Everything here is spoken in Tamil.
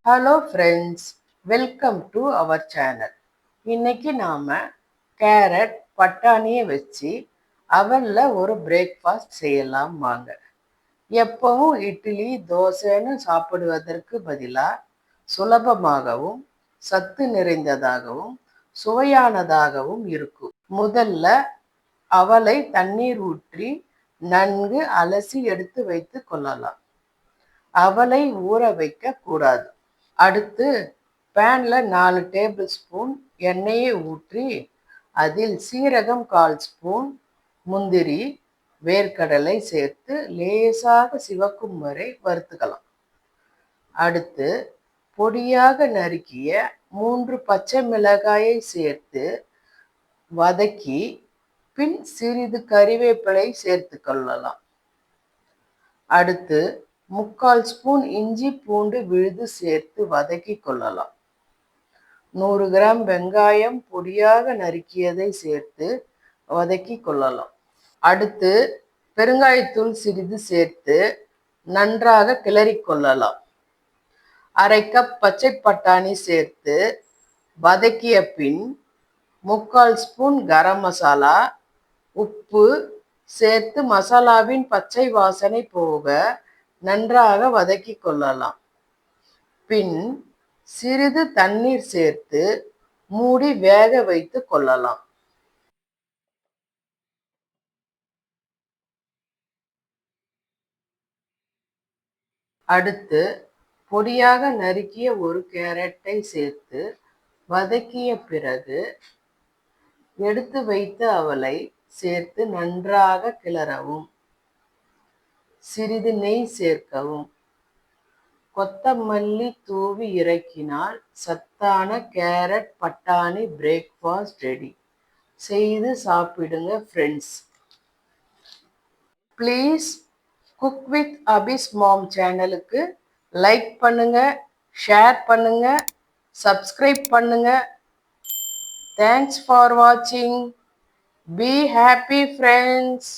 Hello friends, welcome to our channel. இன்னைக்கு நாம கேரட் பட்டாணியை வச்சு அவனில் ஒரு பிரேக்ஃபாஸ்ட் செய்யலாம் வாங்க. எப்பவும் இட்லி தோசைன்னு சாப்பிடுவதற்கு பதிலாக சுலபமாகவும் சத்து நிறைந்ததாகவும் சுவையானதாகவும் இருக்கும். முதல்ல அவலை தண்ணீர் ஊற்றி நன்கு அலசி எடுத்து வைத்து கொள்ளலாம். அவலை ஊற வைக்க கூடாது. அடுத்து பேன்ல 4 டேபிள் ஸ்பூன் எண்ணெயை ஊற்றி அதில் சீரகம் 1/4 ஸ்பூன், முந்திரி, வேர்க்கடலை சேர்த்து லேசாக சிவக்கும் வரை வறுத்துக்கலாம். அடுத்து பொடியாக நறுக்கிய 3 பச்சை மிளகாயை சேர்த்து வதக்கி பின் சிறிது கறிவேப்பிலை சேர்த்து கொள்ளலாம். அடுத்து 3/4 ஸ்பூன் இஞ்சி பூண்டு விழுது சேர்த்து வதக்கி கொள்ளலாம். 100 கிராம் வெங்காயம் பொடியாக நறுக்கியதை சேர்த்து வதக்கி கொள்ளலாம். அடுத்து பெருங்காயத்தூள் சிறிது சேர்த்து நன்றாக கிளறி கொள்ளலாம். 1/2 கப் பச்சை பட்டாணி சேர்த்து வதக்கிய பின் 3/4 ஸ்பூன் கரம் மசாலா, உப்பு சேர்த்து மசாலாவின் பச்சை வாசனை போக நன்றாக வதக்கி கொள்ளலாம். பின் சிறிது தண்ணீர் சேர்த்து மூடி வேக வைத்து கொள்ளலாம். அடுத்து பொடியாக நறுக்கிய ஒரு கேரட்டை சேர்த்து வதக்கிய பிறகு எடுத்து வைத்த அவலை சேர்த்து நன்றாக கிளறவும். சிறிது நெய் சேர்க்கவும். கொத்தமல்லி தூவி இறக்கினால் சத்தான கேரட் பட்டாணி பிரேக்ஃபாஸ்ட் ரெடி. செய்து சாப்பிடுங்க ஃப்ரெண்ட்ஸ். ப்ளீஸ் குக் வித் அபிஸ் மாம் சேனலுக்கு லைக் பண்ணுங்க, ஷேர் பண்ணுங்க, சப்ஸ்கிரைப் பண்ணுங்க. தேங்க்ஸ் ஃபார் வாட்சிங். Be happy friends.